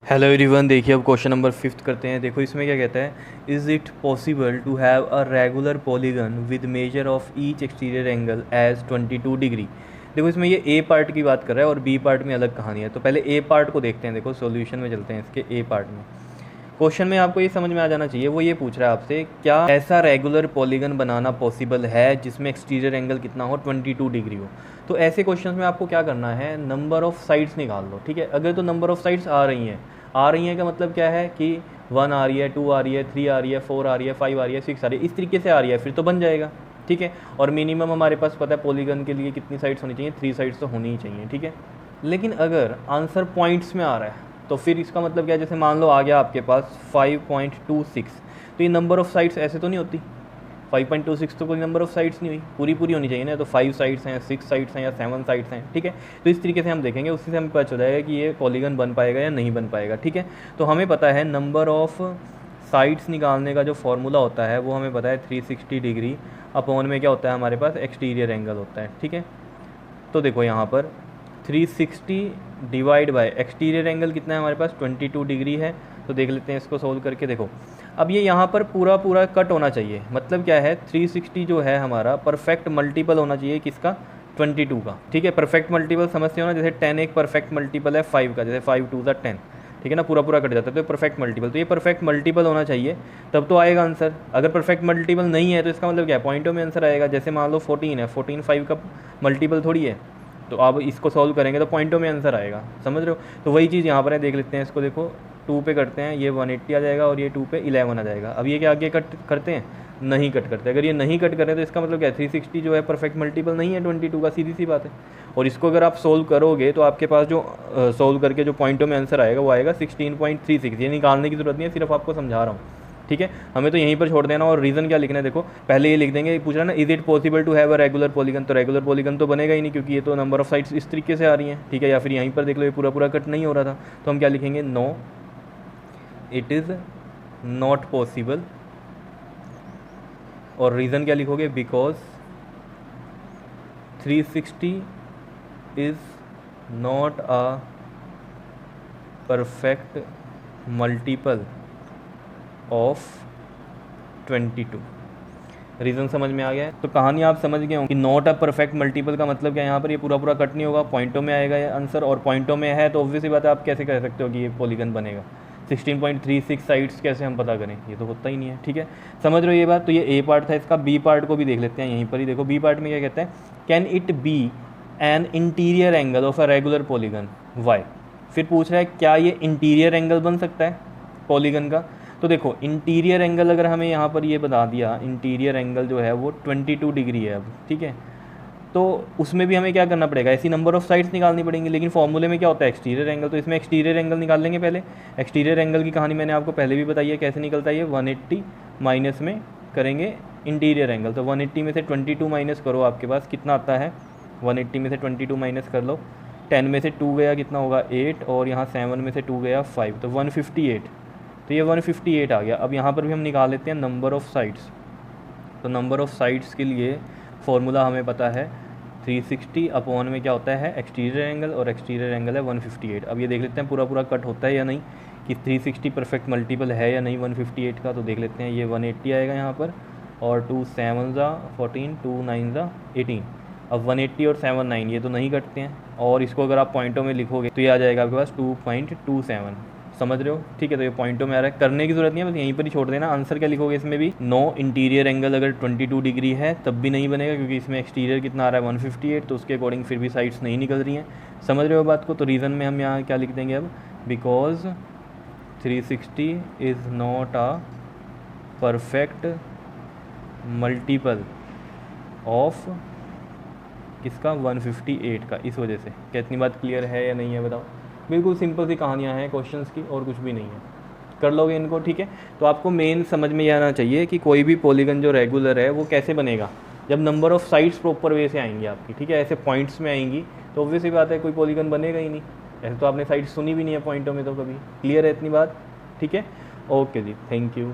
Hello everyone, देखिए अब question number 5 करते हैं। देखो इसमें क्या कहता है, is it possible to have a regular polygon with measure of each exterior angle as 22 degree. देखो इसमें ये ए पार्ट की बात कर रहा है और बी पार्ट में अलग कहानी है। तो पहले ए पार्ट को देखते हैं। देखो सॉल्यूशन में चलते हैं इसके ए पार्ट में। क्वेश्चन में आपको ये समझ में आ जाना चाहिए, वो ये पूछ रहा है आपसे, क्या ऐसा रेगुलर पॉलीगन बनाना पॉसिबल है जिसमें एक्सटीरियर एंगल कितना हो, 22 डिग्री हो। तो ऐसे क्वेश्चन में आपको क्या करना है, नंबर ऑफ साइड्स निकाल लो। ठीक है, अगर तो नंबर ऑफ साइड्स आ रही हैं का मतलब क्या है कि 1 आ रही है, 2 आ रही है, 3 आ रही है, 4 आ रही है, 5 आ रही है, 6 आ रही है, इस तरीके से आ रही है, फिर तो बन जाएगा। ठीक है, और मिनिमम हमारे पास पता है पॉलीगन के लिए कितनी साइड्स होनी चाहिए, 3 साइड्स तो होनी ही चाहिए। ठीक है, लेकिन अगर आंसर पॉइंट्स में आ रहा है तो फिर इसका मतलब क्या है, जैसे मान लो आ गया आपके पास 5.26, तो ये नंबर ऑफ साइड्स ऐसे तो नहीं होती। 5.26 तो कोई नंबर ऑफ साइड्स नहीं हुई, पूरी पूरी होनी चाहिए ना। तो 5 साइड्स हैं, 6 साइड्स हैं या 7 साइड्स हैं। ठीक है, तो इस तरीके से हम देखेंगे, उससे हमें पता चल जाएगा कि ये पॉलीगन बन पाएगा या नहीं बन पाएगा। ठीक है, तो हमें पता है नंबर ऑफ साइड्स निकालने का जो फॉर्मूला होता है वो हमें पता है 360 डिग्री अपॉन में क्या होता है हमारे पास, एक्सटीरियर एंगल होता है। ठीक है, तो देखो यहाँ पर 360 डिवाइड बाय एक्सटीरियर एंगल कितना है हमारे पास, 22 डिग्री है। तो देख लेते हैं इसको सोल्व करके। देखो अब ये यहाँ पर पूरा पूरा कट होना चाहिए, मतलब क्या है, 360 जो है हमारा परफेक्ट मल्टीपल होना चाहिए किसका, 22 का। ठीक है, परफेक्ट मल्टीपल समझते हो ना, जैसे 10 एक परफेक्ट मल्टीपल है 5 का, जैसे 5 2 10। ठीक है ना, पूरा पूरा कट जाता है, तो परफेक्ट मल्टीपल, तो ये परफेक्ट मल्टीपल होना चाहिए, तब तो आएगा आंसर। अगर परफेक्ट मल्टीपल नहीं है तो इसका मतलब क्या है, पॉइंटों में आंसर आएगा। जैसे मान लो 14 है, 14 5 का मल्टीपल थोड़ी है, तो आप इसको सॉल्व करेंगे तो पॉइंटों में आंसर आएगा। समझ रहे हो, तो वही चीज़ यहाँ पर है, देख लेते हैं इसको। देखो 2 पे करते हैं, ये 180 आ जाएगा और ये 2 पे 11 आ जाएगा। अब ये क्या आगे कट करते हैं, नहीं कट करते। अगर ये नहीं कट करें तो इसका मतलब क्या है, 360 जो है परफेक्ट मल्टीपल नहीं है 22 का, सीधी सी बात है। और इसको अगर आप सोल्व करोगे तो आपके पास जो सोल्व करके जो पॉइंटों में आंसर आएगा वो आएगा 16.36। ये निकालने की ज़रूरत नहीं है, सिर्फ आपको समझा रहा हूँ। ठीक है, हमें तो यहीं पर छोड़ देना। और रीज़न क्या लिखना है, देखो पहले ये लिख देंगे, पूछ रहा ना is it possible to have a regular polygon, तो रेगुलर पॉलीगन तो बनेगा ही नहीं, क्योंकि ये तो नंबर ऑफ साइड्स इस तरीके से आ रही हैं। ठीक है, या फिर यहीं पर देख लो ये पूरा पूरा कट नहीं हो रहा था, तो हम क्या लिखेंगे, no it is not possible. और रीज़न क्या लिखोगे, because 360 is not a perfect multiple of 22। Reason समझ में आ गया है, तो कहानी आप समझ गए हो कि नॉट अ परफेक्ट मल्टीपल का मतलब क्या है, यहाँ पर ये पूरा पूरा कट नहीं होगा, पॉइंटों में आएगा ये आंसर, और पॉइंटों में है तो ऑब्वियसली बात है, आप कैसे कह सकते हो कि ये पॉलीगन बनेगा। 16.36 साइड्स कैसे हम पता करें, ये तो होता ही नहीं है। ठीक है, समझ रहे हो ये बात। तो ये ए पार्ट था, इसका बी पार्ट को भी देख लेते हैं यहीं पर ही। देखो बी पार्ट में क्या कहते हैं, can it be an interior angle of a regular polygon why. फिर पूछ रहा है क्या ये इंटीरियर एंगल बन सकता है पॉलीगन का। तो देखो इंटीरियर एंगल अगर हमें यहाँ पर ये बता दिया, इंटीरियर एंगल जो है वो 22 डिग्री है अब। ठीक है, तो उसमें भी हमें क्या करना पड़ेगा, ऐसी नंबर ऑफ साइड्स निकालनी पड़ेंगी। लेकिन फॉर्मूले में क्या होता है, एक्सटीरियर एंगल, तो इसमें एक्सटीरियर एंगल निकाल लेंगे पहले। एक्सटीरियर एंगल की कहानी मैंने आपको पहले भी बताई है, कैसे निकलता है ये, 180 माइनस में करेंगे इंटीरियर एंगल। तो 180 में से 22 माइनस करो, आपके पास कितना आता है, 180 में से 22 माइनस कर लो, 10 में से 2 गया कितना होगा 8, और यहाँ 7 में से 2 गया 5, तो 158। तो ये 158 आ गया। अब यहाँ पर भी हम निकाल लेते हैं नंबर ऑफ़ साइड्स। तो नंबर ऑफ़ साइड्स के लिए फॉर्मूला हमें पता है 360 अपॉन में क्या होता है, एक्सटीरियर एंगल, और एक्सटीरियर एंगल है 158। अब ये देख लेते हैं पूरा पूरा कट होता है या नहीं, कि 360 परफेक्ट मल्टीपल है या नहीं 158 का। तो देख लेते हैं, ये 180 आएगा यहाँ पर, और 2 7 ज़ा 14, 2 9 ज़ा 18। अब 180 और 7 9 ये तो नहीं कटते हैं, और इसको अगर आप पॉइंटों में लिखोगे तो ये आ जाएगा आपके पास 2.27। समझ रहे हो। ठीक है, तो ये पॉइंटों में आ रहा है, करने की जरूरत नहीं है, बस यहीं पर ही छोड़ देना। आंसर क्या लिखोगे इसमें भी, नो इंटीरियर एंगल अगर 22 डिग्री है तब भी नहीं बनेगा, क्योंकि इसमें एक्सटीरियर कितना आ रहा है 158, तो उसके अकॉर्डिंग फिर भी साइड्स नहीं निकल रही हैं। समझ रहे हो बात को। तो रीज़न में हम यहाँ क्या लिख देंगे अब, because 360 is not a perfect multiple of किसका, 158 का। इस वजह से क्या इतनी बात क्लियर है या नहीं है, बताओ। बिल्कुल सिंपल सी कहानियाँ हैं क्वेश्चंस की, और कुछ भी नहीं है, कर लोगे इनको। ठीक है, तो आपको मेन समझ में ये आना चाहिए कि कोई भी पॉलीगन जो रेगुलर है वो कैसे बनेगा, जब number of sides proper way से आएंगी आपकी। ठीक है, ऐसे पॉइंट्स में आएंगी तो ऑब्वियसली बात है कोई पॉलीगन बनेगा ही नहीं। ऐसे तो आपने साइड सुनी भी नहीं है पॉइंटों में, तो कभी। क्लियर है इतनी बात। ठीक है, ओके जी, थैंक यू।